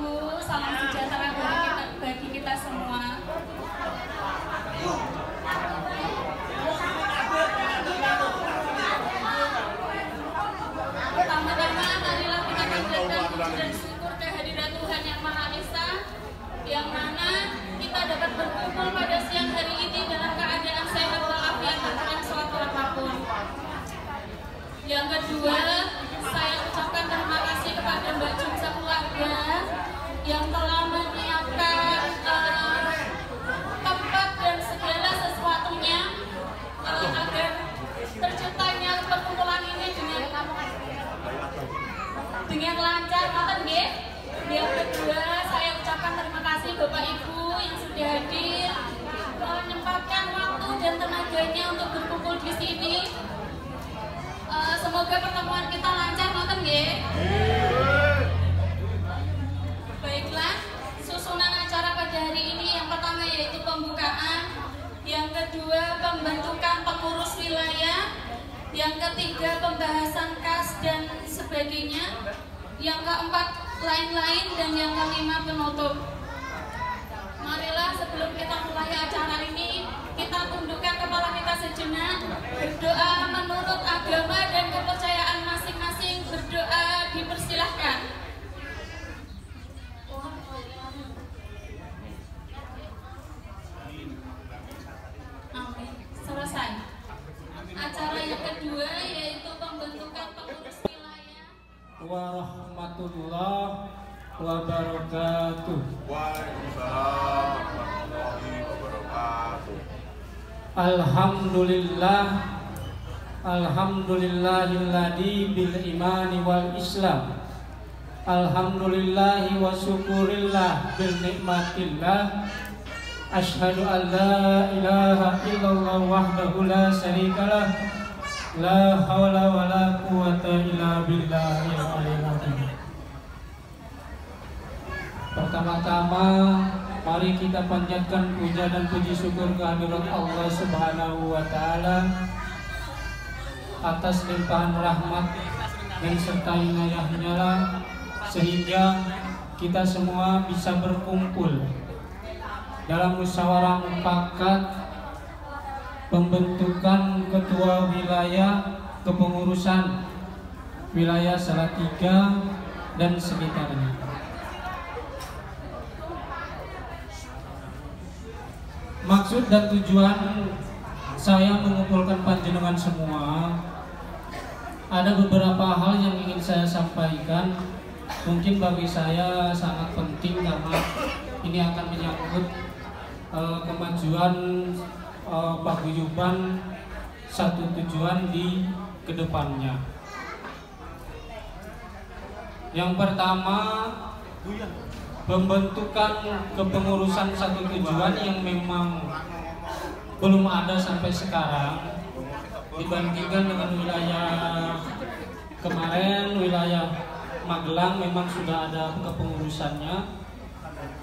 Ibu, salam sejahtera bagi kita semua. Pertama-tama marilah kita panjatkan puji dan syukur kehadiran Tuhan Yang Maha Esa, yang mana kita dapat berkumpul pada siang hari ini dalam keadaan sehat walafiat tanpa suatu apapun. Yang kedua, saya ucapkan terima kasih kepada Mbak Jumsa keluarga yang telah menyiapkan tempat dan segala sesuatunya agar terciptanya perkumpulan ini dengan lancar. Yang kedua, saya ucapkan terima kasih Bapak Ibu yang sudah hadir, menyempatkan waktu dan tenaganya untuk berkumpul di sini. Semoga pertemuan kita lancar, Baiklah, susunan acara pada hari ini yang pertama yaitu pembukaan, yang kedua pembentukan pengurus wilayah, yang ketiga pembahasan kas dan sebagainya, yang keempat lain-lain, dan yang kelima penutup. Marilah sebelum kita mulai acara ini, kita tundukkan kepala kita sejenak, berdoa menurut agama dan kepercayaan masing-masing. Berdoa dipersilahkan. Amin. Selesai. Acara yang kedua yaitu pembentukan pengurus wilayah. Warahmatullahi wabarakatuh. Waalaikumsalam warahmatullahi wabarakatuh. Alhamdulillah, alhamdulillahilladzi bil imani wal islam. Alhamdulillahi wa syukurillah bil nikmatillah. Asyhadu an la ilaha illallah wahdahu la syarikalah. La haula wa la quwwata illa billahil aliyyil azim. Pertama-tama mari kita panjatkan puja dan puji syukur kehadirat Allah Subhanahu wa taala atas limpahan rahmat dan serta inayahnya lah, sehingga kita semua bisa berkumpul dalam musyawarah mufakat pembentukan ketua wilayah kepengurusan wilayah Salatiga dan sekitarnya. Maksud dan tujuan saya mengumpulkan panjenengan semua, ada beberapa hal yang ingin saya sampaikan. Mungkin bagi saya sangat penting karena ini akan menyangkut kemajuan paguyuban satu tujuan di kedepannya. Yang pertama, pembentukan kepengurusan satu tujuan yang memang belum ada sampai sekarang dibandingkan dengan wilayah kemarin. Wilayah Magelang memang sudah ada kepengurusannya,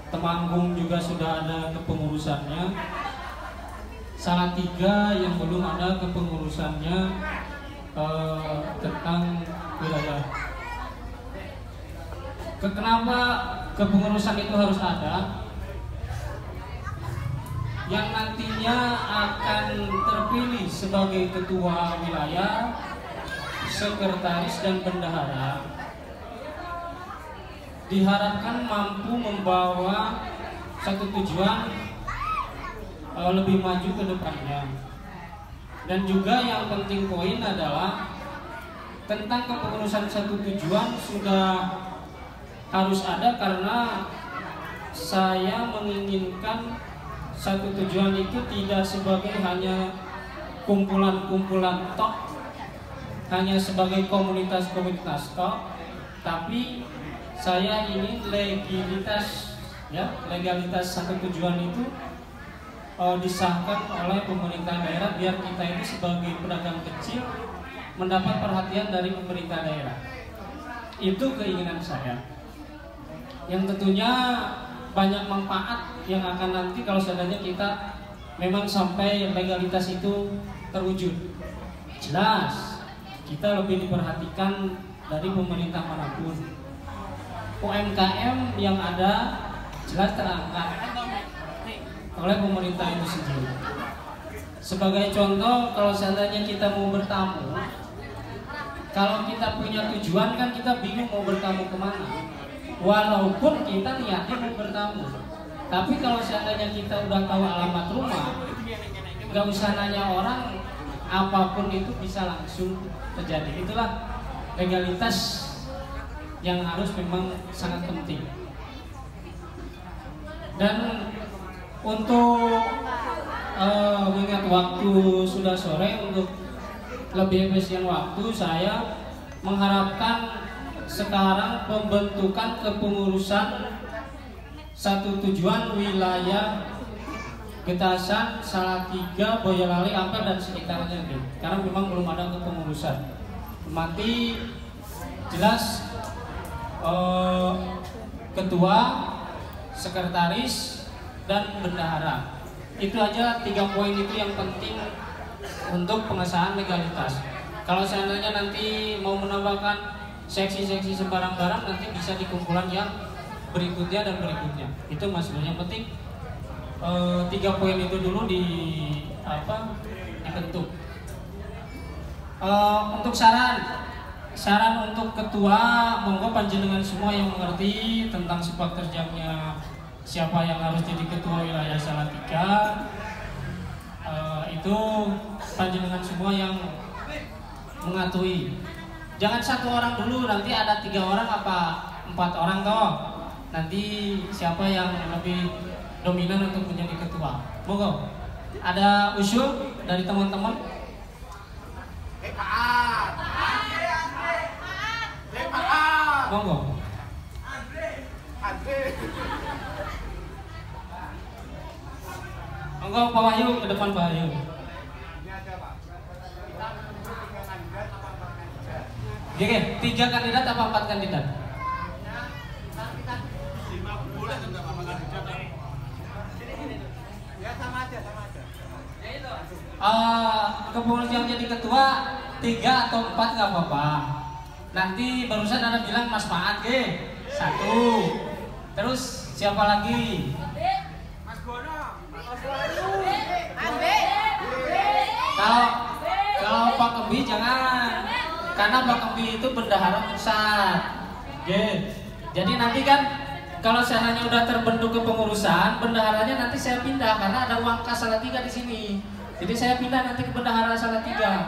Temanggung juga sudah ada kepengurusannya, Salatiga yang belum ada kepengurusannya tentang wilayah. Kenapa kepengurusan itu harus ada? Yang nantinya akan terpilih sebagai ketua wilayah, sekretaris dan bendahara, diharapkan mampu membawa satu tujuan lebih maju ke depannya. Dan juga yang penting poin adalah tentang kepengurusan satu tujuan sudah harus ada, karena saya menginginkan satu tujuan itu tidak sebagai hanya kumpulan-kumpulan tok, hanya sebagai komunitas-komunitas tok, tapi saya ingin legalitas satu tujuan itu disahkan oleh pemerintah daerah, biar kita ini sebagai pedagang kecil mendapat perhatian dari pemerintah daerah. Itu keinginan saya, yang tentunya banyak manfaat yang akan nanti kalau seandainya kita memang sampai legalitas itu terwujud. Jelas kita lebih diperhatikan dari pemerintah manapun. UMKM yang ada jelas terangkat oleh pemerintah itu sendiri. Sebagai contoh, kalau seandainya kita mau bertamu, kalau kita punya tujuan kan kita bingung mau bertamu kemana. Walaupun kita niatnya mau bertamu, tapi kalau seandainya kita udah tahu alamat rumah, nggak usah nanya orang, apapun itu bisa langsung terjadi. Itulah legalitas yang harus memang sangat penting. Dan untuk mengingat waktu sudah sore, untuk lebih efisien waktu, saya mengharapkan sekarang pembentukan kepengurusan satu tujuan wilayah Getasan, Salatiga, Boyolali, Ampel dan sekitarnya, karena memang belum ada kepengurusan. Mati jelas ketua, sekretaris, dan bendahara. Itu aja 3 poin itu yang penting untuk pengesahan legalitas. Kalau seandainya nanti mau menambahkan seksi-seksi sembarang barang, nanti bisa di kumpulan yang berikutnya dan berikutnya. Itu maksudnya yang penting 3 poin itu dulu dibentuk. Untuk saran untuk ketua, monggo panjenengan semua yang mengerti tentang sepak terjangnya siapa yang harus jadi ketua wilayah Salatiga, itu panjenengan semua yang mengatui. Jangan 1 orang dulu, nanti ada 3 orang apa 4 orang toh. Nanti siapa yang lebih dominan untuk menjadi ketua. Monggo. Ada usul dari teman-teman? Monggo. Monggo Pak Wahyu, ke depan Pak Wahyu. Oke, 3 kandidat apa 4 kandidat? Kepengurusan yang jadi ketua 3 atau 4 nggak apa-apa. Nanti barusan ada bilang Mas Maat 1. Terus siapa lagi? Mas Gono. Kalau Pak Kembi jangan, karena Pak Kembi itu bendahara pusat. Jadi nanti kan kalau seandainya udah terbentuk kepengurusan, bendaharanya nanti saya pindah karena ada Wangkas Salatiga di sini. Jadi saya pindah nanti ke bendahara Salatiga.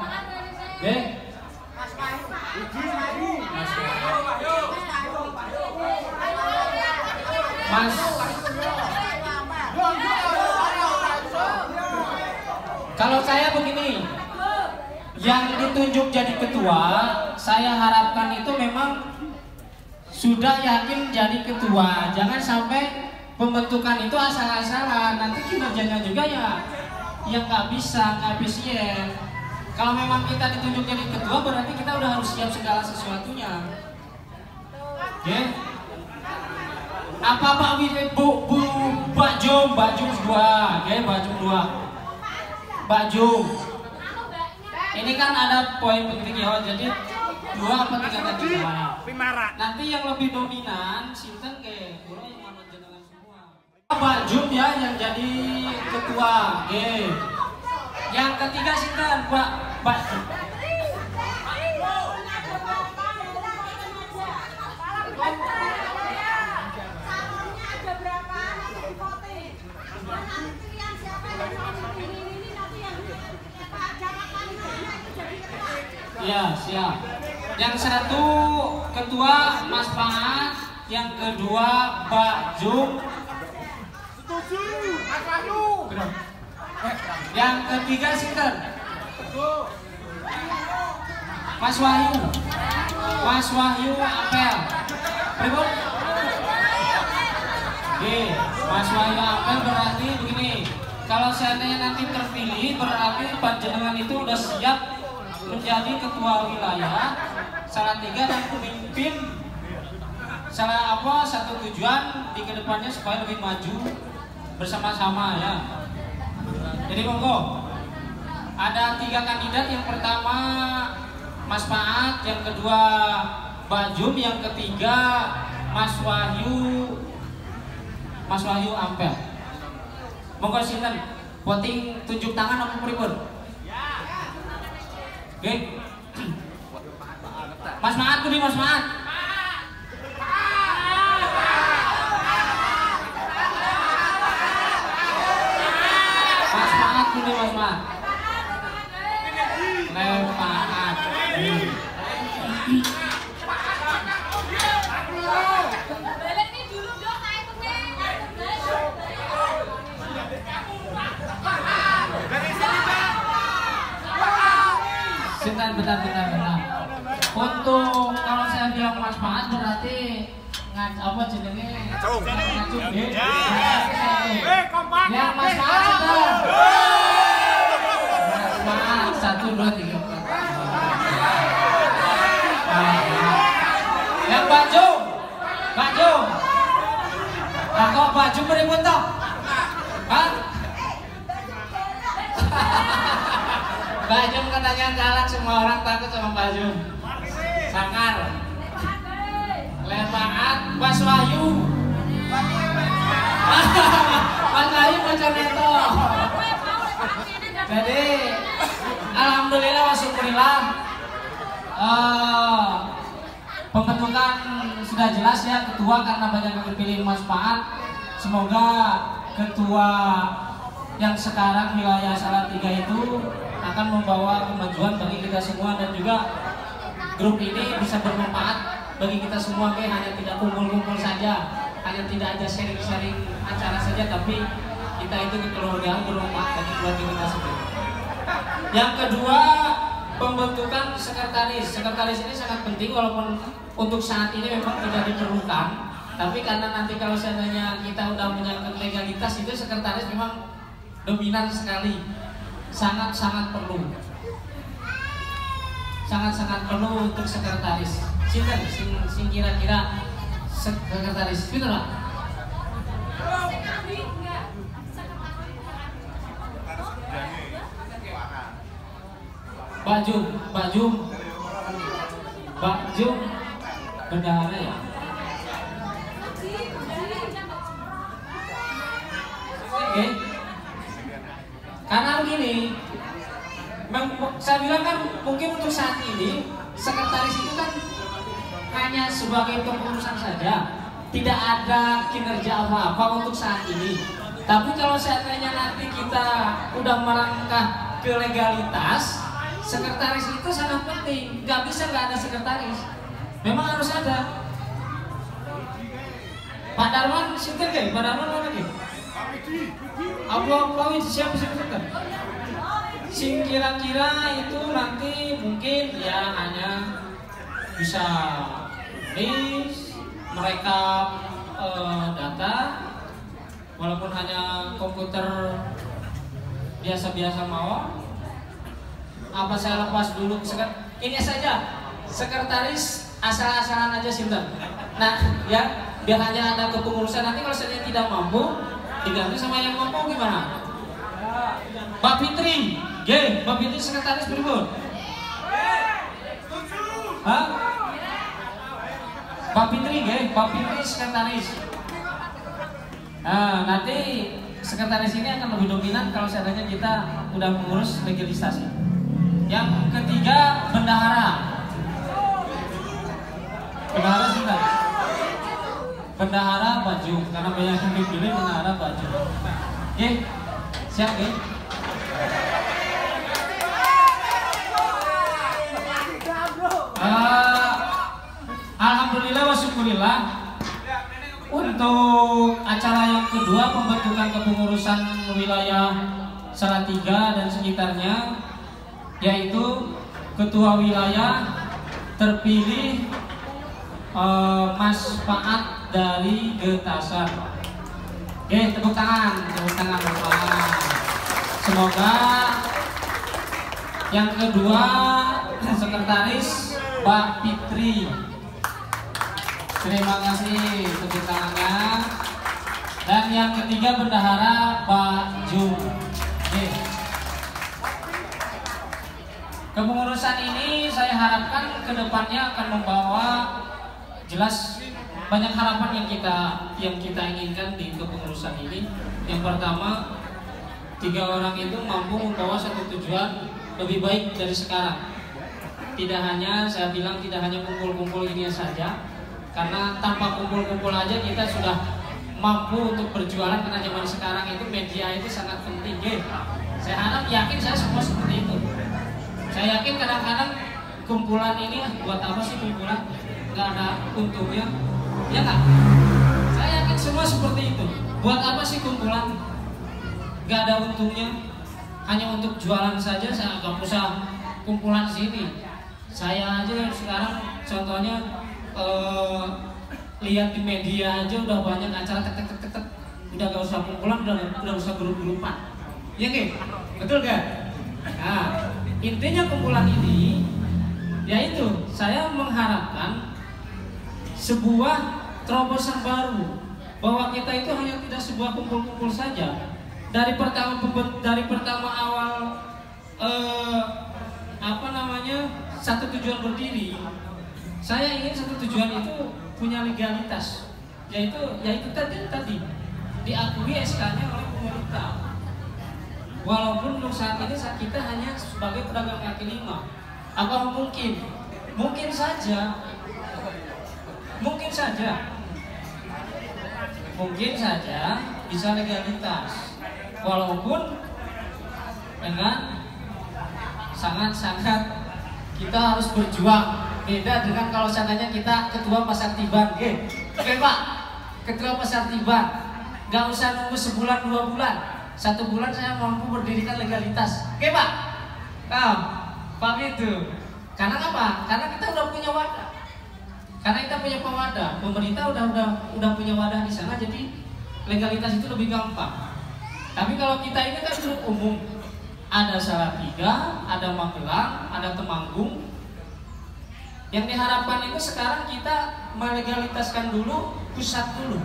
Mas, kalau saya begini, yang ditunjuk jadi ketua, saya harapkan itu memang sudah yakin jadi ketua. Jangan sampai pembentukan itu asal-asalan, nanti kinerjanya juga ya yang nggak efisien. Kalau memang kita ditunjuk jadi ketua, berarti kita udah harus siap segala sesuatunya. Apa Pak Mbak Jum 2, Mbak Jum. Ini kan ada poin penting ya, jadi 2 apa 3 kandidat. Nanti yang lebih dominan sinten kurang yang mana jenengan semua. Mbak Jum ya yang jadi ketua. Yang ketiga sinten Mbak Jum. Ya, siap. Yang 1 ketua Mas Paat, yang kedua Mbak Jum. Mas Wahyu. Yang ketiga sinten? Mas Wahyu. Mas Wahyu Apel. Pripun? Mas Wahyu Apel berarti begini. Kalau seandainya nanti terpilih, berarti panjenengan itu udah siap menjadi ketua wilayah Salatiga dan pemimpin satu tujuan di kedepannya supaya lebih maju bersama-sama ya. Jadi monggo, ada 3 kandidat. Yang pertama Mas Paat, yang kedua Mbak Jum, yang ketiga Mas Wahyu Ampel. Monggo sinten voting tunjuk tangan apa pripun? Oke. Mas Maat kudu Mas Maat. Mas Maat kudu Mas Maat. Lepaat. Bentar. Untuk kalau saya bilang Mas Maat berarti apa jenenge? Ngacung. Ya Mas Maat sudah. Mas Maat 1 2 3 4. Yang baju. Kok baju beribut toh? Hah? Mbak Jum katanya galak, semua orang takut sama Mbak Jum. Sangar. Lepaat Mas Wahyu. Mas Wahyu macam itu. Jadi alhamdulillah wa syukurillah, pembentukan sudah jelas ya ketua, karena banyak yang dipilih Mas Maat. Semoga ketua yang sekarang wilayah Salatiga itu akan membawa kemajuan bagi kita semua, dan juga grup ini bisa bermanfaat bagi kita semua. Hanya tidak kumpul-kumpul saja, hanya tidak ada sharing-sharing acara saja, tapi kita itu kekeluargaan bermanfaat bagi keluarga kita sendiri. Yang kedua, pembentukan sekretaris. Sekretaris ini sangat penting, walaupun untuk saat ini memang tidak diperlukan, tapi karena nanti kalau seandainya kita udah menyangkut legalitas, itu sekretaris memang dominan sekali. Sangat-sangat perlu untuk sekretaris. Sinten sing kira-kira sekretaris bener Pak? Bajum bendahara ya. Oke. Karena begini, saya bilang kan mungkin untuk saat ini sekretaris itu kan hanya sebagai kepengurusan saja, tidak ada kinerja apa-apa untuk saat ini. Tapi kalau seandainya nanti kita udah merangkak ke legalitas, sekretaris itu sangat penting. Gak bisa gak ada sekretaris, memang harus ada. Pak Darman sinten ge? Pak Darman mana ge? Apa siapa sekretaris? Sing kira-kira itu nanti mungkin ya hanya bisa list, merekam data, walaupun hanya komputer biasa-biasa mawon. Apa saya lepas dulu ini saja, sekretaris asal-asalan aja sinten. Nah ya, biar hanya ada kepengurusan, nanti kalau saya tidak mampu diganti sama yang mampu gimana? Mbak Fitri, Mbak Fitri sekretaris pripun? Hah? Mbak Fitri, Mbak Fitri sekretaris. Nah, nanti sekretaris ini akan lebih dominan kalau seandainya kita udah mengurus legalisasi. Yang ketiga, bendahara. Bendahara sudah. Bendahara baju, karena banyak yang dipilih bendahara baju. Siap Alhamdulillah wa syukurillah, untuk acara yang kedua, pembentukan kepengurusan wilayah Salatiga dan sekitarnya, yaitu ketua wilayah terpilih Mas Faat dari Getasan. Tepuk tangan Bapak. Semoga yang kedua sekretaris Mbak Fitri. Terima kasih tepuk tangannya. Dan yang ketiga bendahara Pak Jum. Kepengurusan ini saya harapkan kedepannya akan membawa jelas banyak harapan yang kita inginkan di kepengurusan ini. Yang pertama, 3 orang itu mampu membawa satu tujuan lebih baik dari sekarang. Tidak hanya, saya bilang tidak hanya kumpul-kumpul ini saja, karena tanpa kumpul-kumpul aja kita sudah mampu untuk berjualan, karena zaman sekarang itu media itu sangat penting. Saya harap, yakin saya semua seperti itu. Saya yakin kadang-kadang kumpulan ini buat apa sih kumpulan? Nggak ada untungnya, ya nggak? Saya yakin semua seperti itu. Buat apa sih kumpulan? Nggak ada untungnya, hanya untuk jualan saja. Saya nggak usah kumpulan sini. Saya aja sekarang contohnya lihat di media aja udah banyak acara tek, udah gak usah kumpulan, udah usah grup-grupan. Iya nggih? Betul gak? Nah, intinya kumpulan ini yaitu saya mengharapkan sebuah terobosan baru, bahwa kita itu hanya tidak sebuah kumpul-kumpul saja. Dari pertama awal satu tujuan berdiri, saya ingin satu tujuan itu punya legalitas, yaitu tadi diakui SK-nya oleh pemerintah. Walaupun untuk saat ini kita hanya sebagai pedagang kaki lima, apa mungkin saja bisa legalitas, walaupun dengan sangat kita harus berjuang. Beda dengan kalau seandainya kita ketua pasar tiban, oke Pak, ketua pasar tiban, nggak usah nunggu sebulan 2 bulan, 1 bulan saya mampu berdirikan legalitas, oke Pak, Pak itu. Karena apa? Karena kita udah punya wadah, karena kita punya pewadah, pemerintah udah punya wadah di sana, jadi legalitas itu lebih gampang. Tapi kalau kita ini kan grup umum, ada Salatiga, ada Magelang, ada Temanggung. Yang diharapkan itu sekarang kita melegalitaskan dulu pusat dulu.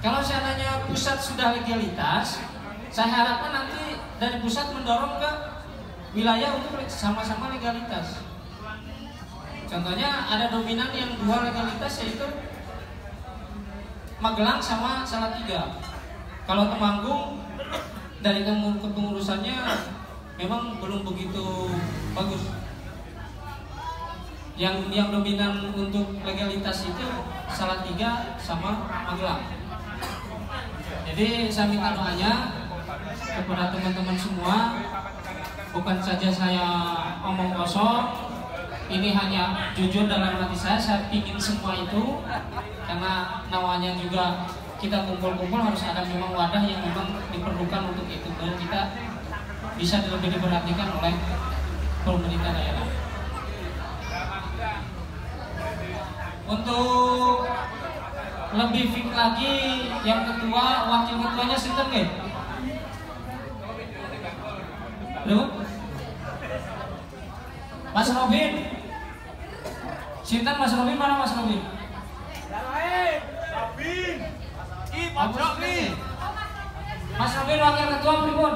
Kalau seandainya pusat sudah legalitas, saya harapkan nanti dari pusat mendorong ke wilayah untuk sama-sama legalitas. Contohnya ada dominan yang 2 legalitas, yaitu Magelang sama Salatiga. Kalau Temanggung dari kepengurusannya memang belum begitu bagus. Yang dominan untuk legalitas itu Salatiga sama Magelang. Jadi saya minta doanya kepada teman-teman semua, bukan saja saya omong kosong, ini hanya jujur dalam hati saya ingin semua itu, karena namanya juga kita kumpul-kumpul harus ada memang wadah yang memang diperlukan untuk itu, dan kita bisa lebih diperhatikan oleh pemerintah daerah. Untuk lebih fit lagi, yang ketua, wakil ketuanya sinten nggih? Mas Robin. Sinten Mas Robin, mana Mas Robin? Mas Robin wakil ketua pripun?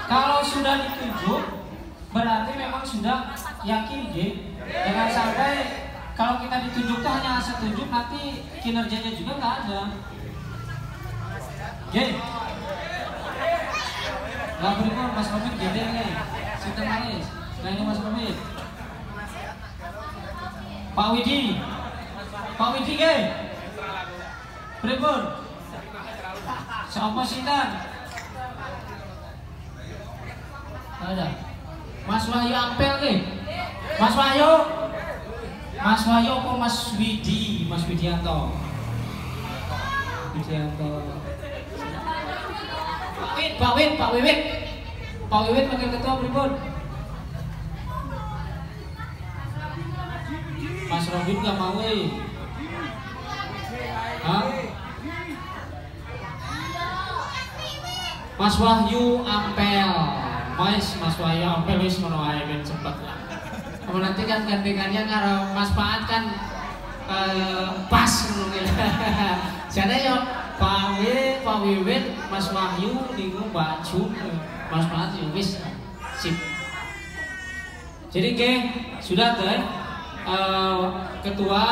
Kalau sudah ditunjuk berarti memang sudah yakin, jangan sampai kalau kita ditunjuk tuh hanya asal tunjuk, nanti kinerjanya juga nggak ada. Nggak pripun Mas Robin gede nih, sinten manis, nah ini Mas Robin. Pak Widi ge, pripun? Siapa sinten? Ada. Mas Wahyu Ampel ge. Mas Wahyu apa Mas Widi? Mas Widianto. Pak Wiwit wakil ketua pripun? Mas Robin gak mau Mas Wahyu Ampel. Mas Wahyu Ampel wis ngono ae ben cepet lah. Nanti kan gandengannya karo Mas Paat kan pas ngono. Jane yo Pak Wiwit, Mas Wahyu, Ningu, Mbak Jum, Mas Paat yo wis sip. Jadi sudah tuh ketua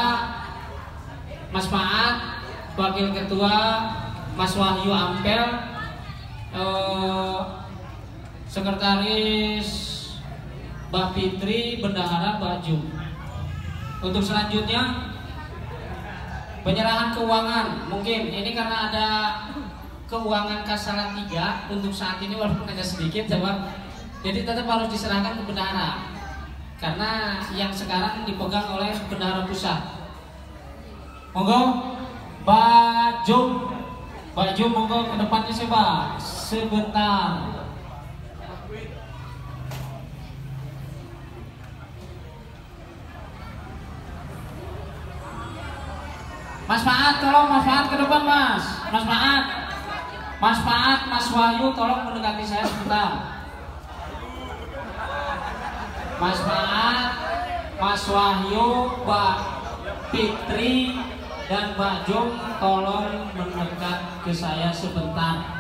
Mas Maat, wakil ketua Mas Wahyu Ampel, sekretaris Mbak Fitri, bendahara Mbak Jum. Untuk selanjutnya penyerahan keuangan. Mungkin ini karena ada keuangan kas salah 3 untuk saat ini walaupun hanya sedikit, jadi tetap harus diserahkan ke bendahara karena yang sekarang dipegang oleh bendahara pusat. Monggo Mbak Jum, monggo ke depannya coba sebentar. Mas Maat, tolong Mas Maat ke depan Mas. Mas Maat, Mas Wahyu tolong mendekati saya sebentar. Mas Maat, Mas Wahyu, Mbak Fitri dan Mbak Jum tolong mendekat ke saya sebentar.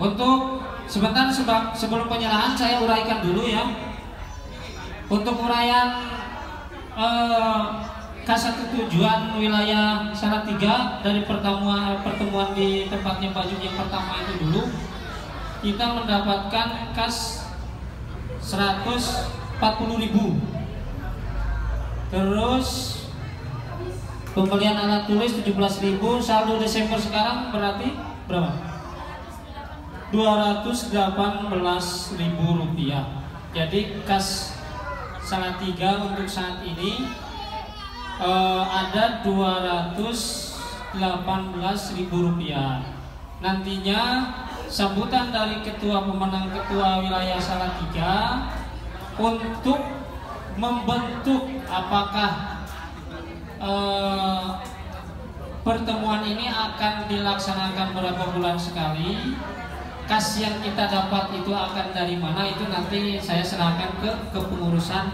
Untuk sebentar sebelum penyerahan saya uraikan dulu ya. Untuk uraian K1 tujuan wilayah Salatiga dari pertemuan di tempatnya Mbak Jum yang pertama itu dulu, kita mendapatkan kas 140.000. Terus pembelian alat tulis 17.000. Saldo Desember sekarang berarti berapa? 218.000 rupiah. Jadi kas Salatiga untuk saat ini ada 218.000 rupiah. Nantinya sambutan dari ketua pemenang ketua wilayah Salatiga untuk membentuk apakah pertemuan ini akan dilaksanakan berapa bulan sekali, kas yang kita dapat itu akan dari mana, itu nanti saya serahkan ke kepengurusan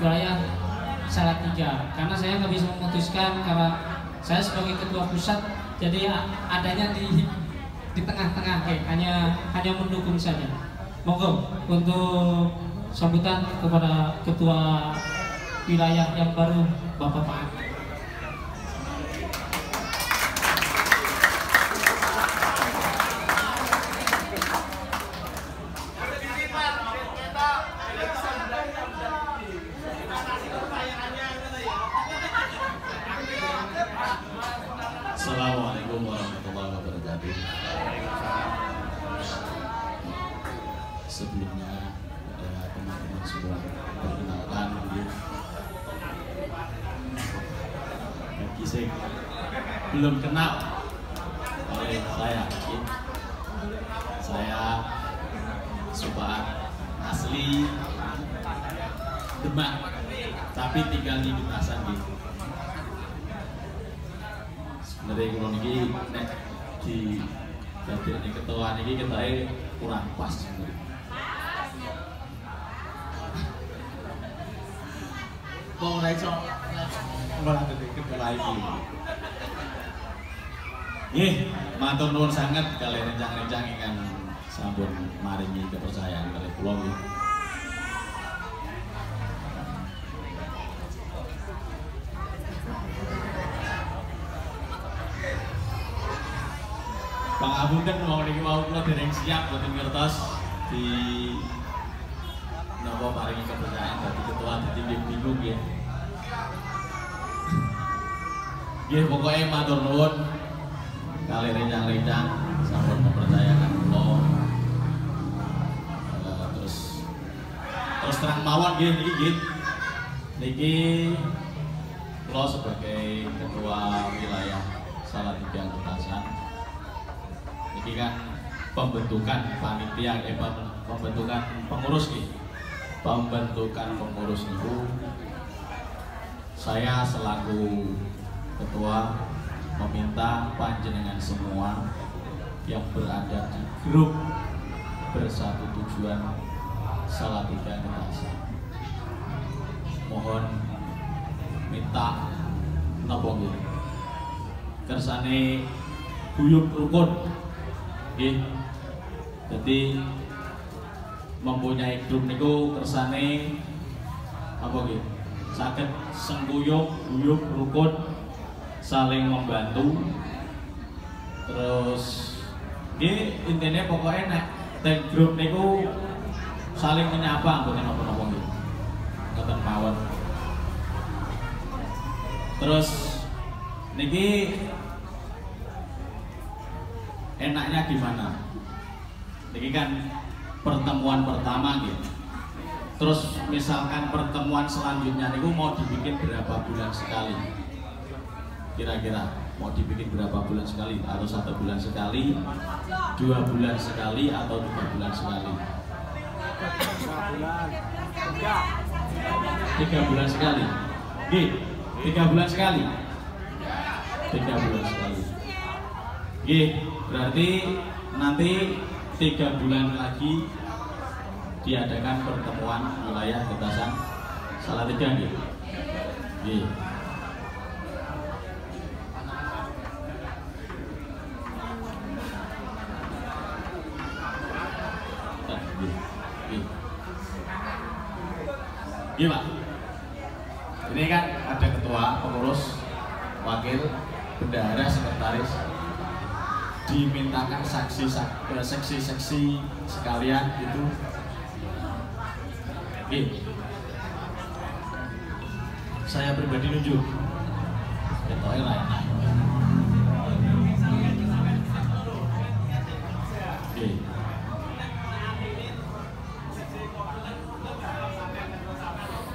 wilayah Salatiga karena saya nggak bisa memutuskan karena saya sebagai ketua pusat, jadi adanya di tengah-tengah, hanya mendukung saja. Monggo untuk sambutan kepada ketua wilayah yang baru Bapak Pak. Assalamualaikum warahmatullahi wabarakatuh. Sebelumnya teman-teman semua, perkenalkan bagi saya belum kenal oleh saya Subaan, asli Demak tapi tinggal di Betasan gitu. Sebenarnya kalau ini nek di bagian ketua ini kita kurang pas sebenarnya. Mau naik so, malah dari ketua ini. Matur nuwun sangat kalian rencang-rencang ingkang sampun maringi kepercayaan kali kula nggih. Pangapunten wong niki wau kula dereng siap boten ngertos di napa paringi kepercayaan dadi ketua dadi bingung nggih. Nggih pokoke matur nuwun kali rencang-rencang sampun mempercayakan kula. Terus terang mawon nggih niki. Niki kula sebagai ketua wilayah Salatiga Betasan. Ini kan pembentukan panitia pembentukan pengurus nih. Pembentukan pengurus itu saya selaku ketua meminta panjenengan semua yang berada di grup Bersatu Tujuan Salatiga Ketasa, mohon minta napa nggih kersane guyub rukun nggih. Jadi mempunyai grup niku kersane apa nggih saged sengguyub guyub rukun saling membantu. Terus nggih intine pokoknya nek teng grup niku saling menyapa mboten napa-napa nggih. Ngoten mawon. Terus niki enaknya gimana? Niki kan pertemuan pertama gitu. Terus misalkan pertemuan selanjutnya niku mau dibikin berapa bulan sekali? Kira-kira mau dibikin berapa bulan sekali? Atau 1 bulan sekali, 2 bulan sekali, atau 3 bulan sekali? 3 bulan sekali. Nggih, 3 bulan sekali. 3 bulan sekali. Nggih, berarti nanti 3 bulan lagi diadakan pertemuan wilayah Getasan Salatiga nggih. Nggih. Iya Pak, ini kan ada ketua, pengurus, wakil, bendahara, sekretaris, dimintakan seksi-seksi sekalian itu. Oke, saya pribadi nunjuk, ketua lain. Oke.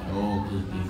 Oh gitu.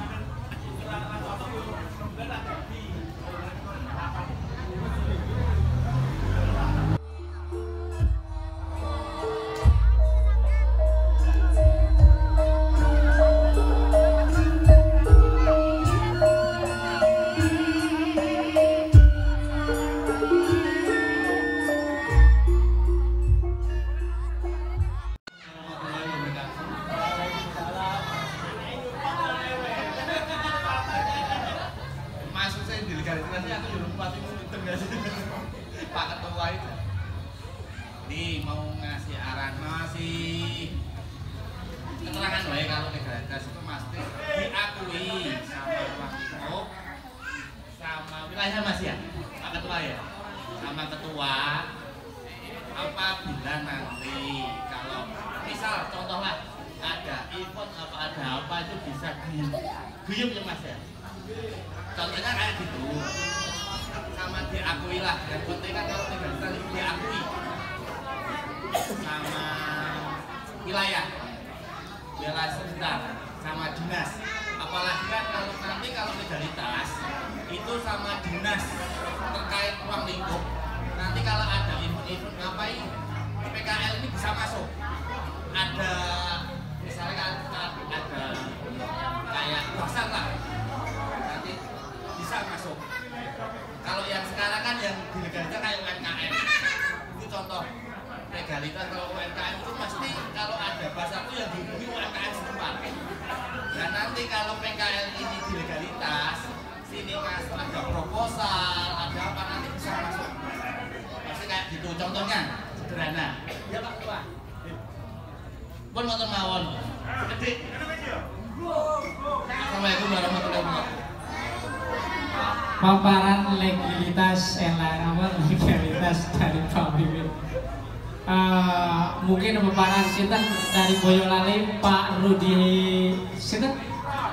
Pak Ketua itu nih mau ngasih arahan, ngasih keterangan wae kalau legalitas itu pasti diakui sama ruang lingkup sama wilayah Mas ya, Pak Ketua ya, sama ketua. Apabila nanti kalau misal contohlah ada event apa ada apa itu bisa guyup ya Mas ya, contohnya kayak gitu sama diakui lah. Yang penting kan kalau legalitas itu diakui sama wilayah sekitar sama dinas. Apalagi kan kalau nanti kalau legalitas itu sama dinas terkait ruang lingkup, nanti kalau ada event-event ngapain PKL ini bisa masuk. Ada misalnya ada kayak pasar lah, nanti bisa masuk. Kalau yang sekarang kan yang dilegalitas kayak UMKM itu contoh legalitas. Kalau UMKM itu pasti kalau ada pasar itu yang dihubungi UMKM setempat. Dan nanti kalau PKL ini dilegalitas, sini mas ada proposal, ada apa nanti bisa masuk. Pasti kayak gitu contohnya sederhana. Ya Pak Ketua. Pun ngoten mawon. Gede. Assalamualaikum warahmatullahi wabarakatuh. Paparan legalitas legalitas dari Pak Bibit. Mungkin paparan sinten dari Boyolali Pak Rudi sinten?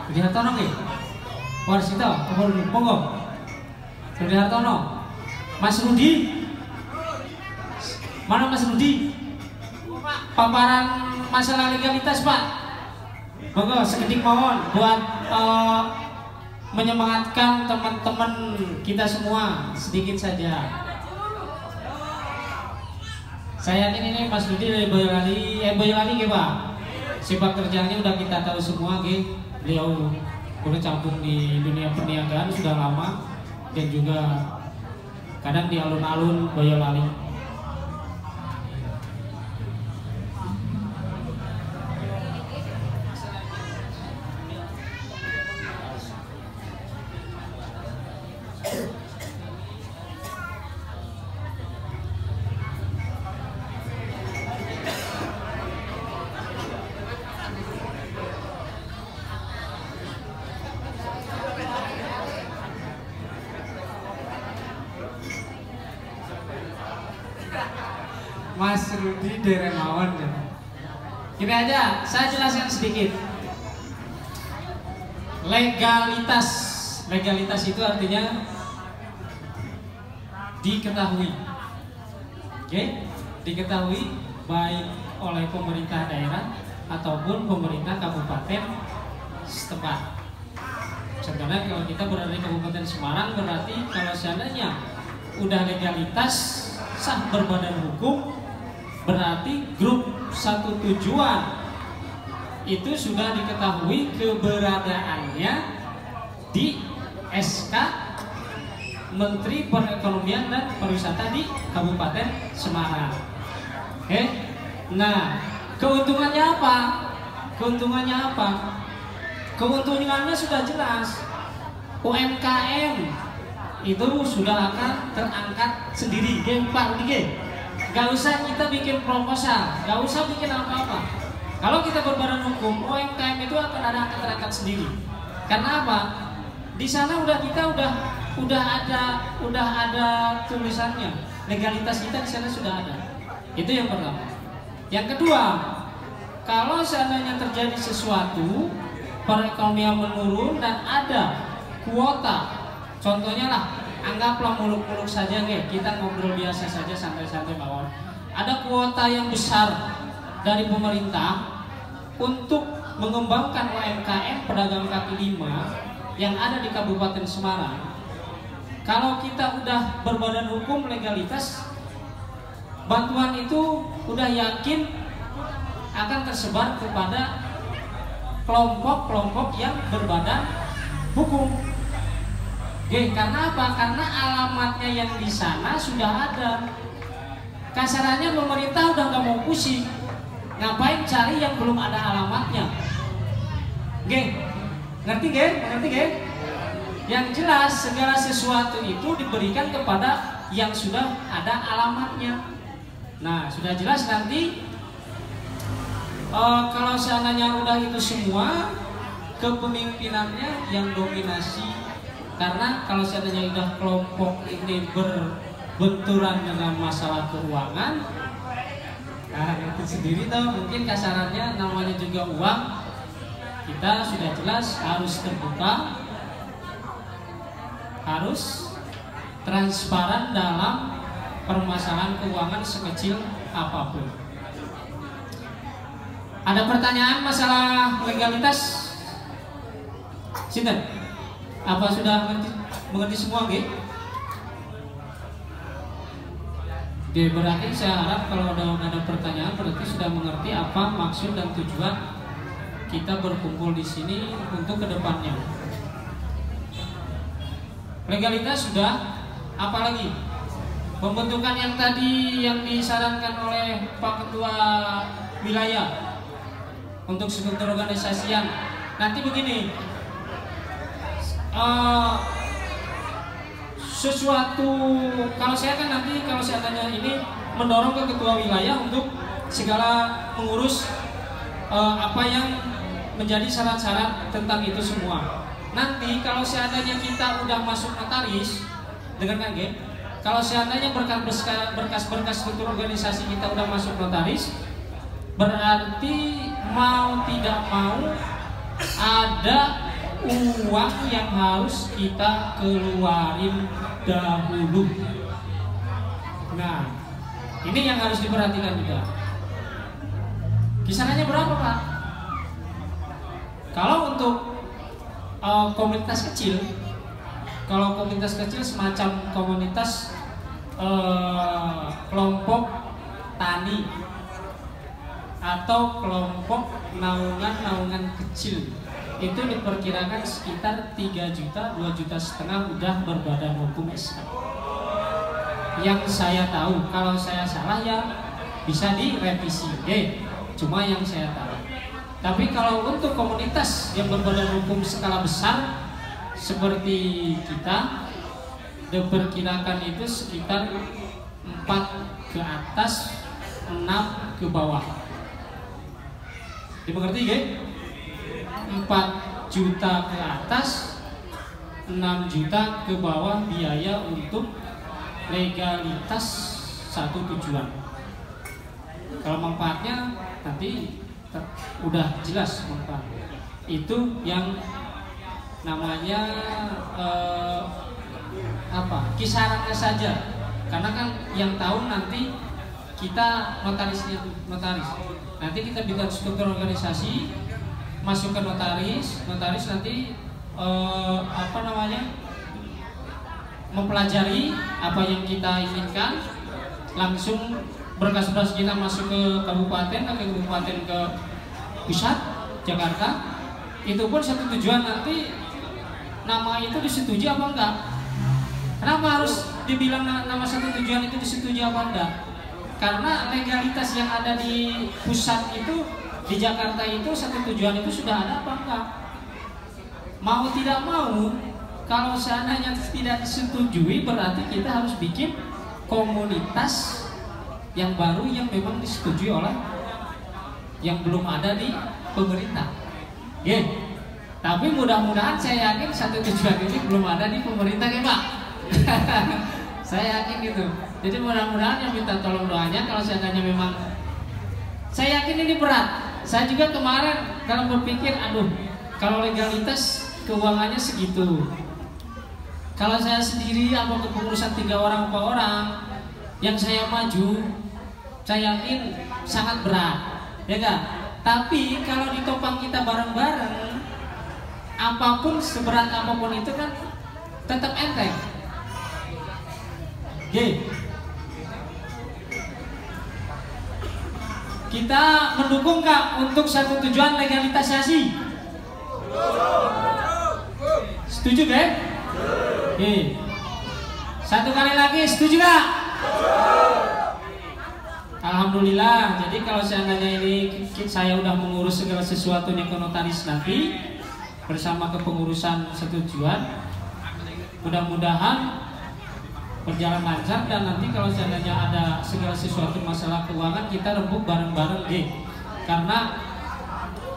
Rudi Hartono nggih. Warsito, monggo. Rudi Hartono. Mas Rudi. Mana Mas Rudi? Paparan masalah legalitas Pak. Monggo sekedik mawon buat menyemangatkan teman-teman kita semua sedikit saja. Saya yakin ini Mas Dudi dari Boyolali nggih Pak. Sepak terjangnya udah kita tahu semua nggih. Beliau udah campur di dunia perniagaan sudah lama dan juga kadang di alun-alun Boyolali. Mas Rudi Deremawan. Gini aja, saya jelaskan sedikit. Legalitas itu artinya diketahui. Oke? Diketahui baik oleh pemerintah daerah ataupun pemerintah kabupaten setempat. Contohnya kalau kita berada di Kabupaten Semarang, berarti kalau seandainya udah legalitas sah berbadan hukum, berarti grup satu tujuan itu sudah diketahui keberadaannya di SK Menteri Perekonomian dan Pariwisata di Kabupaten Semarang. Oke? Nah, keuntungannya apa? Keuntungannya sudah jelas. UMKM itu sudah akan terangkat sendiri, Pak Rudi. Gak usah kita bikin proposal, gak usah bikin apa-apa. Kalau kita berbadan hukum, UMKM itu akan terangkat sendiri. Karena apa? Di sana udah ada tulisannya. Legalitas kita di sana sudah ada. Itu yang pertama. Yang kedua, kalau seandainya terjadi sesuatu, perekonomian menurun dan ada kuota, contohnya lah, anggaplah muluk-muluk saja nih, kita ngobrol biasa saja santai-santai bawah. Ada kuota yang besar dari pemerintah untuk mengembangkan UMKM pedagang kaki lima yang ada di Kabupaten Semarang. Kalau kita udah berbadan hukum legalitas, bantuan itu udah yakin akan tersebar kepada kelompok-kelompok yang berbadan hukum. Karena apa? Karena alamatnya yang di sana sudah ada. Kasarannya pemerintah udah nggak mau pusing, ngapain cari yang belum ada alamatnya? Ngerti? Yang jelas segala sesuatu itu diberikan kepada yang sudah ada alamatnya. Nah, sudah jelas nanti kalau seandainya udah itu semua, kepemimpinannya yang dominasi. Karena kalau seandainya udah kelompok ini berbenturan dengan masalah keuangan, nah itu sendiri tuh mungkin kasarannya namanya juga uang. Kita sudah jelas harus terbuka, harus transparan dalam permasalahan keuangan sekecil apapun. Ada pertanyaan masalah legalitas? Sinten? Apa sudah mengerti semua, Oke, berarti saya harap kalau ada pertanyaan berarti sudah mengerti apa maksud dan tujuan kita berkumpul di sini untuk kedepannya. Legalitas sudah, apalagi pembentukan yang tadi yang disarankan oleh Pak Ketua Wilayah untuk struktur organisasian. Nanti begini, sesuatu kalau saya kan nanti kalau saya tanya ini mendorong ke ketua wilayah untuk segala mengurus apa yang menjadi syarat-syarat tentang itu semua. Nanti kalau seandainya kita udah masuk notaris, dengarkan Gen, kalau seandainya berkas-berkas struktur organisasi kita udah masuk notaris, berarti mau tidak mau ada uang yang harus kita keluarin dahulu. Nah, ini yang harus diperhatikan juga. Kisarannya berapa, Pak? Kalau untuk komunitas kecil, semacam komunitas kelompok tani atau kelompok naungan kecil itu diperkirakan sekitar 3 juta, 2,5 juta udah berbadan hukum Islam. Yang saya tahu, kalau saya salah ya bisa direvisi, cuma yang saya tahu. Tapi kalau untuk komunitas yang berbadan hukum skala besar seperti kita, diperkirakan itu sekitar 4 ke atas, 6 ke bawah. Dimengerti ya? 4 juta ke atas, 6 juta ke bawah biaya untuk legalitas satu tujuan. Kalau manfaatnya nanti udah jelas manfaatnya. Itu yang namanya kisarannya saja. Karena kan yang tahu nanti kita notarisnya, notaris. Nanti kita bikin struktur organisasi, masuk ke notaris nanti mempelajari apa yang kita inginkan, langsung berkas-berkas kita masuk ke kabupaten ke pusat Jakarta. Itu pun satu tujuan, nanti nama itu disetujui apa enggak. Kenapa harus dibilang nama satu tujuan itu disetujui apa enggak? Karena legalitas yang ada di pusat itu, di Jakarta itu satu tujuan itu sudah ada apa enggak? Mau tidak mau, kalau seandainya tidak disetujui, berarti kita harus bikin komunitas yang baru yang memang disetujui oleh yang belum ada di pemerintah. Tapi mudah-mudahan saya yakin satu tujuan ini belum ada di pemerintah ya Pak. Saya yakin gitu. Jadi mudah-mudahan yang minta tolong doanya kalau seandainya memang, saya yakin ini berat. Saya juga kemarin dalam berpikir, kalau legalitas keuangannya segitu, kalau saya sendiri apa kepengurusan 3 orang 4 orang yang saya maju, saya yakin sangat berat, ya kan? Tapi kalau ditopang kita bareng-bareng, apapun seberat apapun itu kan tetap enteng. Kita mendukung Kak untuk satu tujuan legalisasi? Setuju kan? Satu kali lagi, setuju Kak? Alhamdulillah. Jadi kalau seandainya ini saya udah mengurus segala sesuatunya ke notaris nanti bersama kepengurusan setujuan, mudah-mudahan berjalan lancar, dan nanti kalau seandainya ada segala sesuatu masalah keuangan kita rembuk bareng-bareng karena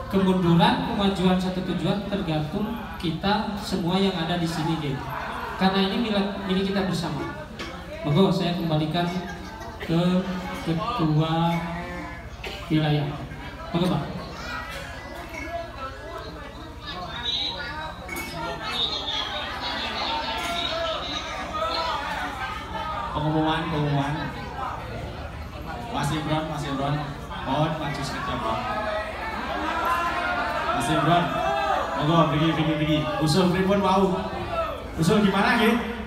kemunduran kemajuan satu tujuan tergantung kita semua yang ada di sini karena ini milik kita bersama. Monggo saya kembalikan ke ketua wilayah. Monggo Pak. Pengumuman Mas Imron mohon maju sekejap Pak. Mas Imron monggo pergi usul pripun wau, usul gimana gitu?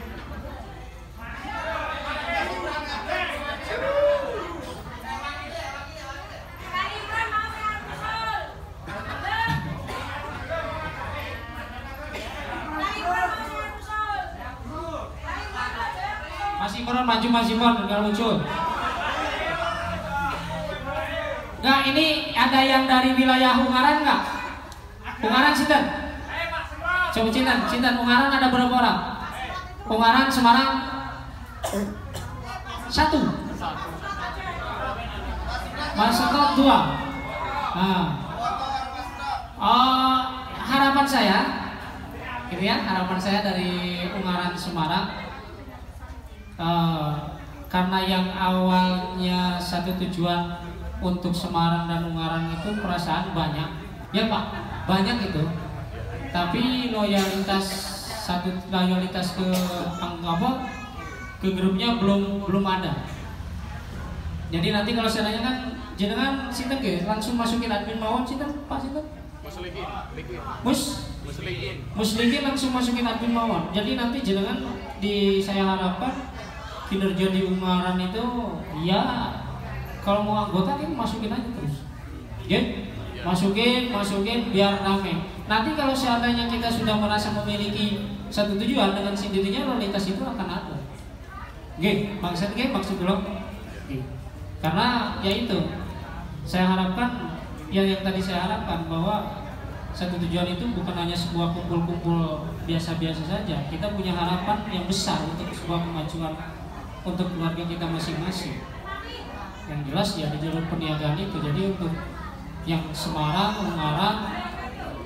Maju Mas Imron, enggak lucu. Enggak, ini ada yang dari wilayah Ungaran enggak? Ungaran sinten? Coba cinten Ungaran ada berapa orang? Ungaran Semarang 1. Mas Setot 2. Harapan saya, gitu ya, harapan saya dari Ungaran Semarang. Karena yang awalnya satu tujuan untuk Semarang dan Ungaran itu perasaan banyak, ya Pak, banyak itu. Tapi loyalitas ke grupnya belum ada. Jadi nanti kalau seandainya kan jenengan sinten langsung masukin admin mawon sinten Pak sinten? Muslimin langsung masukin admin mawon. Jadi nanti jenengan saya harapkan kinerja di Ungaran itu ya kalau mau anggota ini masukin aja terus. Oke? Masukin biar rame. Nanti kalau seandainya kita sudah merasa memiliki satu tujuan, dengan sendirinya loyalitas itu akan ada. Maksud dulu. Karena ya itu, saya harapkan yang tadi saya harapkan bahwa satu tujuan itu bukan hanya sebuah kumpul-kumpul biasa-biasa saja. Kita punya harapan yang besar untuk sebuah kemajuan untuk keluarga kita masing-masing. Yang jelas ya di jalur perniagaan itu. Jadi untuk yang Semarang, Ungaran,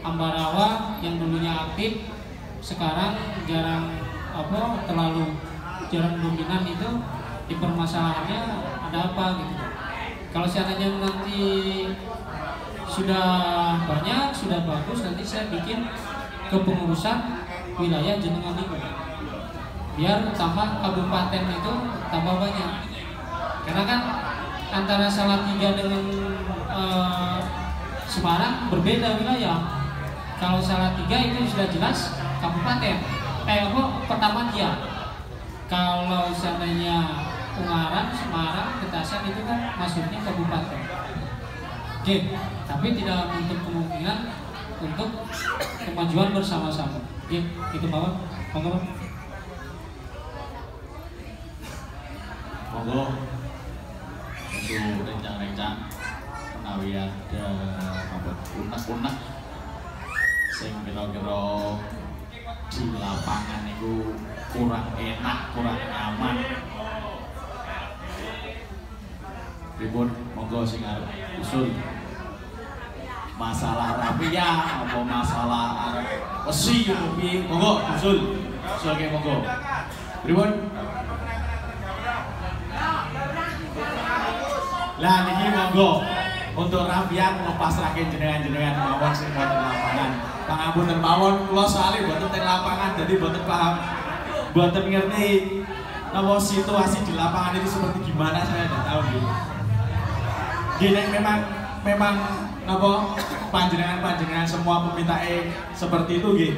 Ambarawa yang dulunya aktif sekarang jarang terlalu jarang dominan, itu di permasalahannya ada apa gitu. Kalau seandainya nanti sudah banyak, sudah bagus, nanti saya bikin kepengurusan wilayah jenengan itu biar tambah kabupaten itu tambah banyak. Karena kan antara Salatiga dengan Semarang berbeda wilayah. Kalau Salatiga itu sudah jelas kabupaten, pertama dia. Kalau seandainya Ungaran, Semarang, Getasan itu kan masuknya kabupaten. Tapi tidak menutup kemungkinan untuk kemajuan bersama-sama. Itu bawah, monggo. Monggo untuk rencang-rencang menawi ada unek-unek sing kira-kira di lapangan itu kurang enak, kurang aman. Pripun monggo sing arep usul masalah rapiah apa masalah wesi piye, monggo usulke monggo. Pripun? Lah niki monggo untuk rapian nglepasrake jenengan-jenengan mawon sing wonten lapangan. Pangapunten mawon kula saleh mboten teng lapangan jadi mboten paham. Mboten ngerti napa situasi di lapangan itu seperti gimana, saya tidak tahu nggih. Gini memang napa panjenengan semua pemintake seperti itu nggih.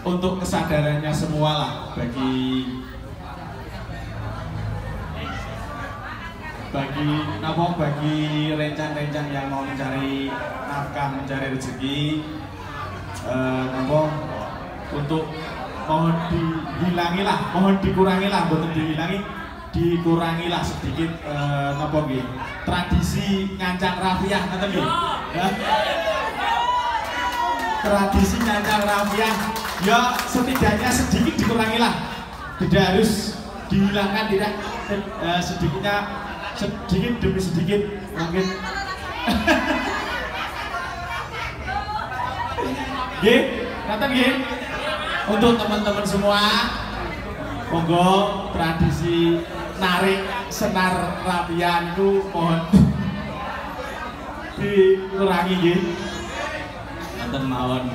Untuk kesadarannya semua lah bagi rencang-rencang yang mau mencari nafkah, mencari rezeki, untuk mohon dihilangilah, mohon dikurangilah, bukan dikurangilah sedikit tradisi ngancang rafiah, ngoten nggih. Tradisi ngancang rafiah, ya setidaknya sedikit dikurangilah, tidak harus dihilangkan, tidak sedikit demi sedikit mungkin. Nggih, ngaten nggih. Untuk teman-teman semua, monggo tradisi narik senar rapian itu mohon dikurangi nggih. Ngaten mawon.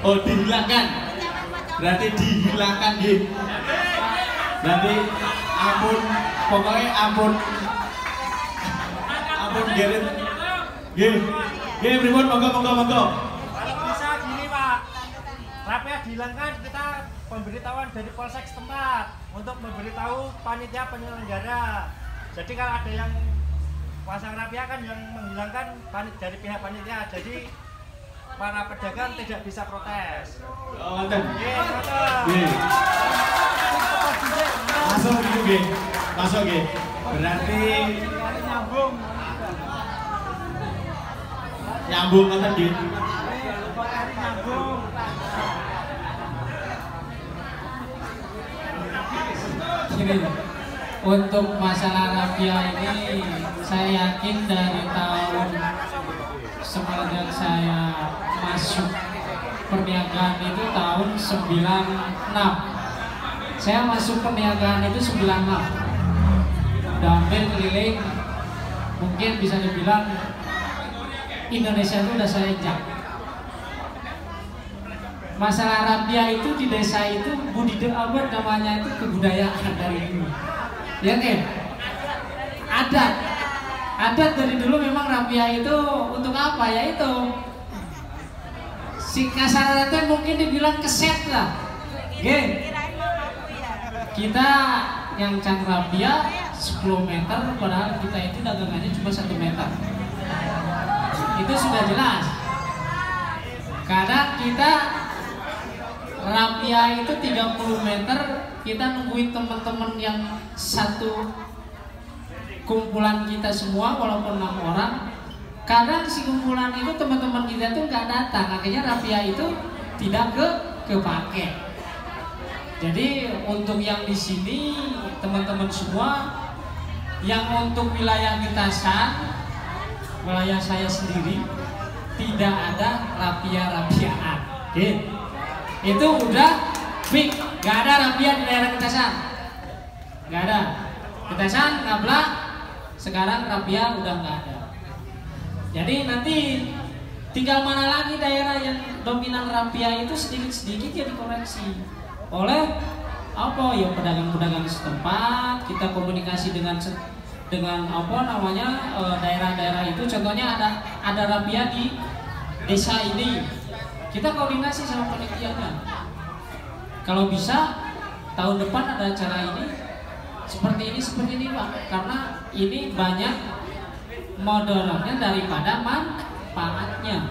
Oh, dihilangkan. Berarti dihilangkan nggih. Berarti ampun, pokoknya ampun geret. Nggih, pripun monggo. Kalau bisa gini Pak, rapiah dihilangkan, kita pemberitahuan dari polsek setempat untuk memberitahu panitia penyelenggara. Jadi kalau ada yang pasang rapiah kan yang menghilangkan dari pihak panitia, jadi para pedagang tidak bisa protes. Oh, ngoten. Nggih. Masuk nggih. Masuk nggih. Berarti nyambung ngoten nggih. Gini, untuk masalah rapiah ini saya yakin dari tahun semenjak saya masuk perniagaan itu tahun 96. Saya masuk perniagaan itu 96. Udah hampir keliling, mungkin bisa dibilang Indonesia itu udah saya injak. Masalah rapiah itu di desa itu namanya itu kebudayaan dari dulu. Ya kan? Adat dari dulu memang rapiah itu untuk apa ya itu? Si kasarannya mungkin dibilang keset lah. Kita yang can rapiah 10 meter padahal kita itu dagangannya cuma 1 meter. Itu sudah jelas. Kadang kita rapia itu 30 meter, kita nungguin teman-teman yang satu kumpulan kita semua walaupun 6 orang. Kadang si kumpulan itu teman-teman kita tuh nggak datang, akhirnya rapia itu tidak kepake. Jadi untuk yang di sini teman-teman semua, yang untuk wilayah Getasan, wilayah saya sendiri tidak ada rapia-rapiaan. Itu udah fix, nggak ada rapia di daerah Getasan, nggak ada. Getasan, Ngablak, sekarang rapia udah nggak ada. Jadi nanti tinggal mana lagi daerah yang dominan rapia itu sedikit-sedikit ya dikoreksi oleh apa ya pedagang-pedagang setempat. Kita komunikasi dengan apa namanya daerah-daerah itu. Contohnya ada rapia di desa ini, kita koordinasi sama panitianya. Kalau bisa tahun depan ada acara ini seperti ini Pak, karena ini banyak moderatnya daripada manfaatnya.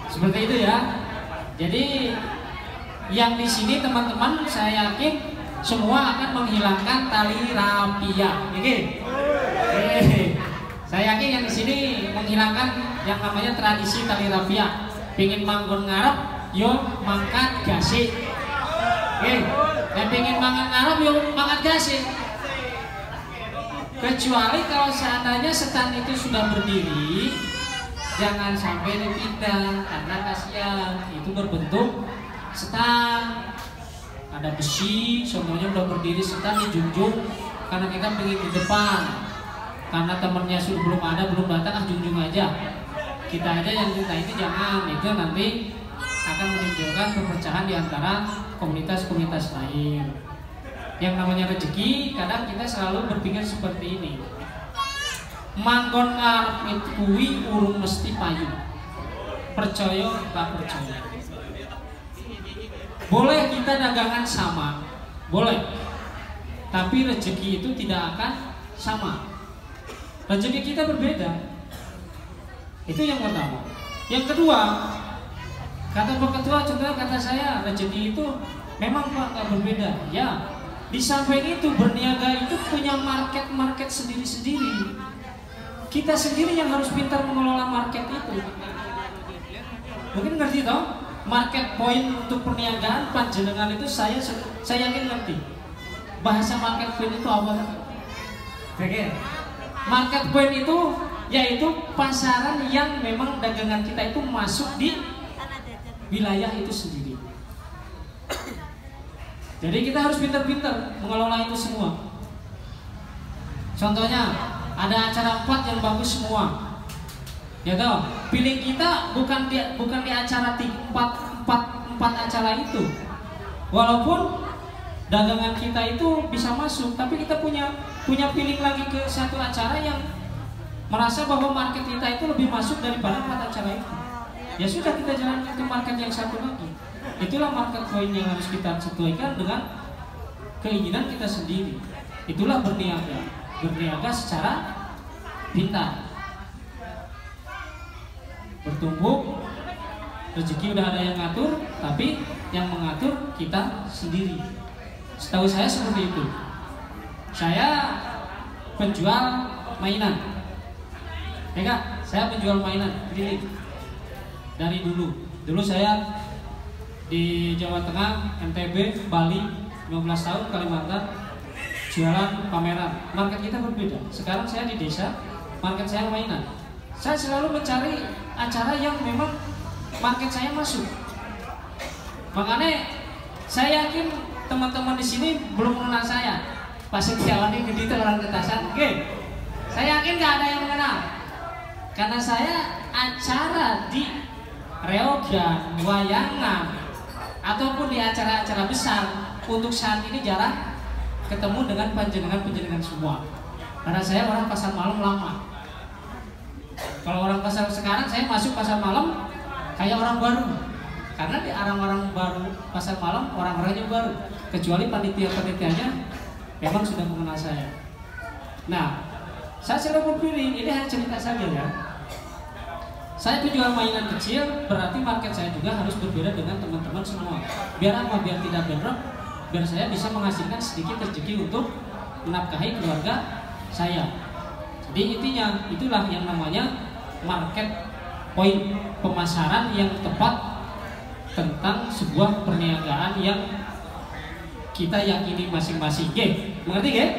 Seperti itu ya. Jadi yang di sini teman-teman saya yakin semua akan menghilangkan tali rapia. Saya yakin yang di sini menghilangkan yang namanya tradisi tali rapia. Pingin manggon ngarep, yo mangkat gasik. Yang pingin mangan ngarep, yo mangkat gasik. Kecuali kalau seandainya setan itu sudah berdiri, jangan sampai dipindah karena kasihan. Itu berbentuk setan, ada besi, contohnya udah berdiri setan dijunjung karena kita pengen di depan. Karena temennya sudah belum datang, junjung aja. Kita aja yang minta itu jangan, itu nanti akan menimbulkan perpecahan di antara komunitas-komunitas lain. Yang namanya rezeki, kadang kita selalu berpikir seperti ini. Manggon ngarep itu kuwi urung mesti payu. Percaya tak percaya. Boleh kita dagangan sama, boleh. Tapi rezeki itu tidak akan sama. Rezeki kita berbeda. Itu yang pertama. Yang kedua, kata Pak Ketua, contohnya kata saya, rezeki itu memang Pak nggak berbeda. Ya. Di samping itu berniaga itu punya market sendiri-sendiri. Kita sendiri yang harus pintar mengelola market itu. Mungkin ngerti toh? Market point untuk perniagaan panjenengan itu saya yakin ngerti. Bahasa market point itu apa? Market point itu yaitu pasaran yang memang dagangan kita itu masuk di wilayah itu sendiri. Jadi kita harus pintar-pintar mengelola itu semua. Contohnya ada acara 4 yang bagus semua. Ya toh, pilih kita bukan di acara 4 acara itu. Walaupun dagangan kita itu bisa masuk, tapi kita punya pilih lagi ke satu acara yang merasa bahwa market kita itu lebih masuk daripada 4 acara itu. Ya sudah, kita jalankan ke market yang satu lagi. Itulah market point yang harus kita sesuaikan dengan keinginan kita sendiri. Itulah berniaga secara pintar. Bertumbuh, rezeki udah ada yang ngatur, tapi yang mengatur kita sendiri. Setahu saya seperti itu. Saya penjual mainan. Ya Kak, saya penjual mainan keliling. Dari dulu saya di Jawa Tengah, NTB, Bali, 15 tahun, Kalimantan, jualan pameran. Market kita berbeda. Sekarang saya di desa, market saya mainan. Saya selalu mencari acara yang memang market saya masuk. Makanya saya yakin teman-teman di sini belum mengenal saya. Pak Setiawan ini gede orang Getasan. Saya yakin gak ada yang mengenal. Karena saya acara di reogan, wayangan, ataupun di acara-acara besar untuk saat ini jarang ketemu dengan panjenengan semua. Karena saya orang pasar malam lama. Kalau orang pasar sekarang, saya masuk pasar malam kayak orang baru. Karena di orang-orang baru pasar malam, orang-orangnya baru. Kecuali panitia-panitianya memang sudah mengenal saya. Nah, saya selalu berpikir ini hanya cerita saja ya. Saya penjual mainan kecil, berarti market saya juga harus berbeda dengan teman-teman semua. Biar apa? Biar tidak bentrok, biar saya bisa menghasilkan sedikit rezeki untuk menafkahi keluarga saya. Jadi intinya itulah yang namanya market point, pemasaran yang tepat tentang sebuah perniagaan yang kita yakini masing-masing. Mengerti nggih?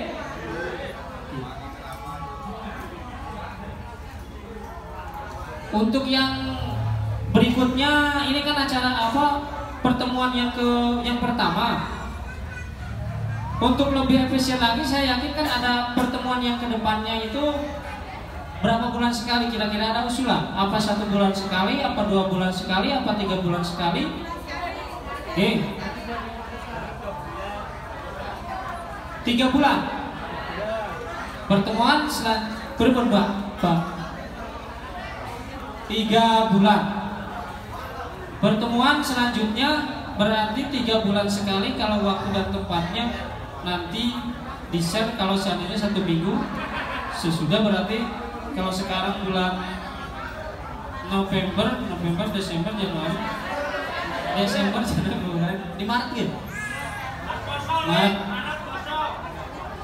Untuk yang berikutnya ini kan acara apa? Pertemuan yang pertama. Untuk lebih efisien lagi, saya yakin kan ada pertemuan yang kedepannya itu berapa bulan sekali kira-kira ada usulan? Apa 1 bulan sekali? Apa 2 bulan sekali? Apa 3 bulan sekali? Oke. 3 bulan. Pertemuan berubah, Pak. 3 bulan. Pertemuan selanjutnya berarti 3 bulan sekali. Kalau waktu dan tempatnya nanti di-share. Kalau seandainya 1 minggu sesudah, berarti kalau sekarang bulan November, Desember, Januari, di Maret gitu. Maret.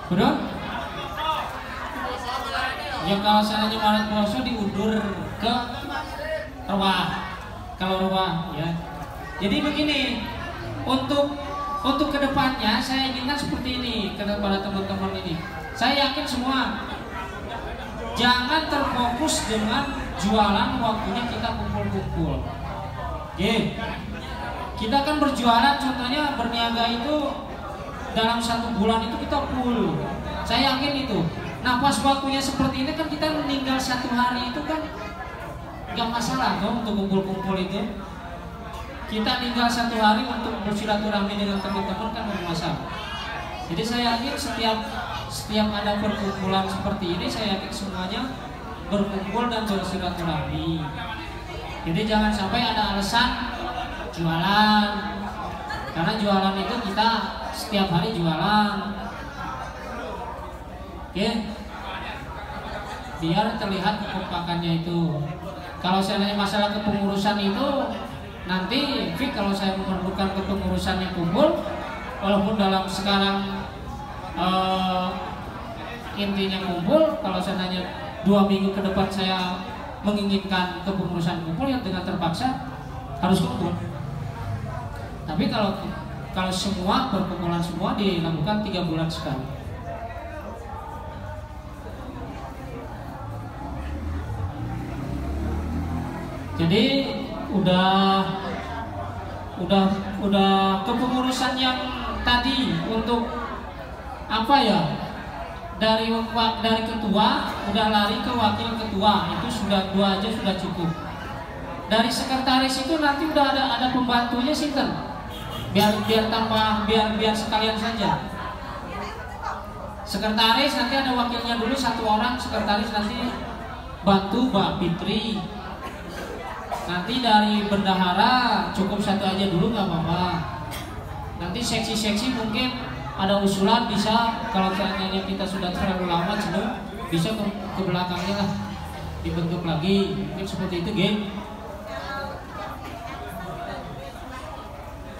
Betul? Ya kalau seandainya Maret puasa diundur ke Rawah. Kalau Rawah ya. Jadi begini, untuk kedepannya saya inginkan seperti ini kepada teman-teman ini. Saya yakin semua jangan terfokus dengan jualan, waktunya kita kumpul-kumpul. Kita kan berjualan, contohnya berniaga itu dalam 1 bulan itu kita full. Saya yakin itu. Nah pas waktunya seperti ini kan kita meninggal 1 hari itu kan gak masalah dong untuk kumpul-kumpul itu. Kita tinggal 1 hari untuk bersilaturahmi dengan teman-teman kan gak masalah. Jadi saya yakin setiap ada perkumpulan seperti ini, saya yakin semuanya berkumpul dan bersilaturahmi. Jadi jangan sampai ada alasan jualan, karena jualan itu kita setiap hari jualan. Biar terlihat kekompakannya itu. Kalau seandainya masalah kepengurusan itu nanti, kalau saya memerlukan kepengurusan yang kumpul, walaupun dalam sekarang intinya kumpul, kalau seandainya 2 minggu ke depan saya menginginkan kepengurusan kumpul, ya dengan terpaksa harus kumpul. Tapi kalau semua perkumpulan semua dilakukan 3 bulan sekali. Jadi udah kepengurusan yang tadi untuk apa ya, dari ketua udah lari ke wakil ketua, itu sudah 2 aja sudah cukup. Dari sekretaris itu nanti udah ada pembantunya sinten, biar tambah biar sekalian saja. Sekretaris nanti ada wakilnya dulu 1 orang sekretaris, nanti bantu Mbak Fitri. Nanti dari bendahara cukup 1 aja dulu nggak apa-apa. Nanti seksi-seksi mungkin ada usulan bisa, kalau seandainya kita sudah terlalu lama jenuh, bisa ke belakangnya lah dibentuk lagi, mungkin seperti itu, geng.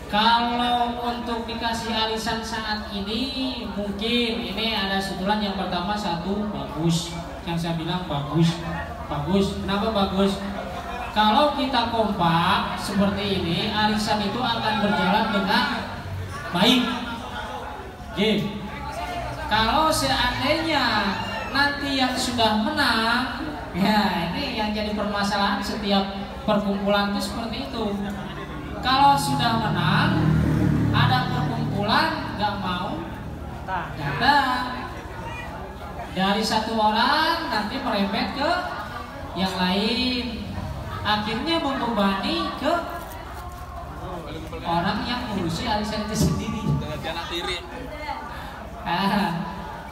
Kalau untuk dikasih arisan saat ini, mungkin ini ada usulan. Yang pertama 1, bagus, yang saya bilang bagus. Kenapa bagus? Kalau kita kompak seperti ini, arisan itu akan berjalan dengan baik. Kalau seandainya nanti yang sudah menang, ya ini yang jadi permasalahan setiap perkumpulan itu seperti itu. Kalau sudah menang, ada perkumpulan nggak mau datang. Dari 1 orang nanti merembet ke yang lain. Akhirnya membebani ke orang yang ngurusi arisan itu sendiri.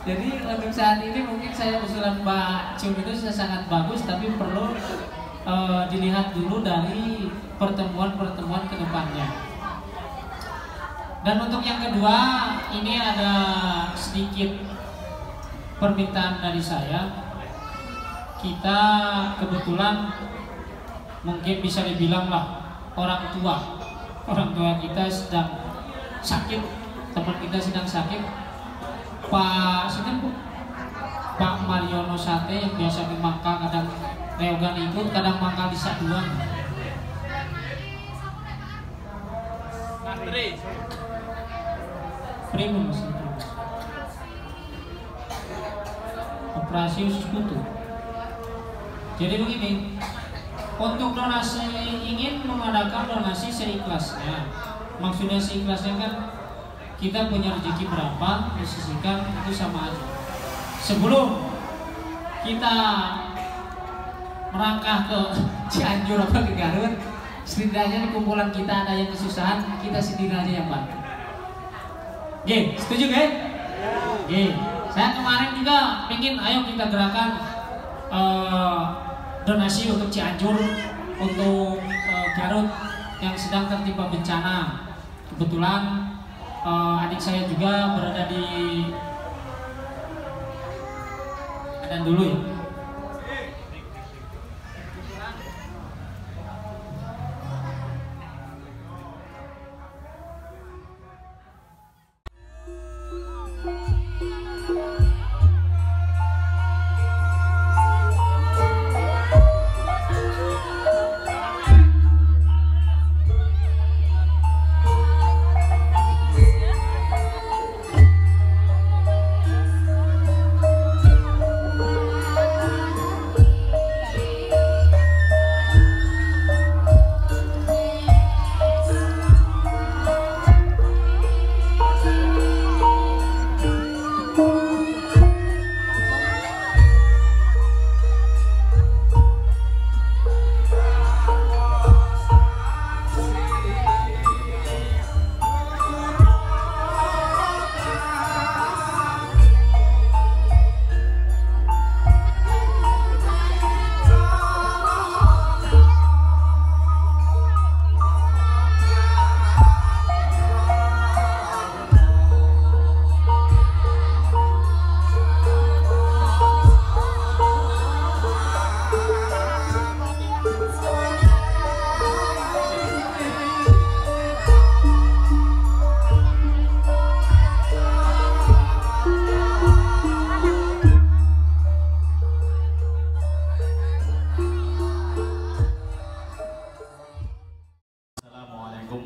Jadi untuk saat ini mungkin saya usulan Mbak Cium itu sangat bagus, tapi perlu dilihat dulu dari pertemuan-pertemuan kedepannya. Dan untuk yang kedua, ini ada sedikit permintaan dari saya, kita kebetulan mungkin bisa dibilang lah orang tua kita sedang sakit, teman kita sedang sakit. Pak Mariono Sate yang biasa di Mangkal, kadang reogan ikut, kadang Mangkal di Saduan. Primun operasi usus buntu. Jadi begini, untuk donasi ingin mengadakan donasi seikhlasnya. Maksudnya seikhlasnya kan kita punya rezeki berapa disisihkan itu sama aja. Sebelum kita merangkah ke Cianjur apa ke Garut, setidaknya di kumpulan kita ada yang kesusahan, kita sendiri aja yang bantu. Oke, setuju kan? Oke, saya kemarin juga ingin ayo kita gerakan donasi untuk Cianjur, untuk Garut yang sedang tertimpa bencana. Kebetulan adik saya juga berada di dan dulu ya.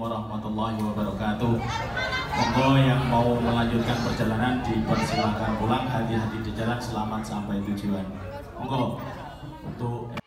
warahmatullahi wabarakatuh. Monggo yang mau melanjutkan perjalanan dipersilakan pulang, hati-hati di jalan, selamat sampai tujuan. Monggo untuk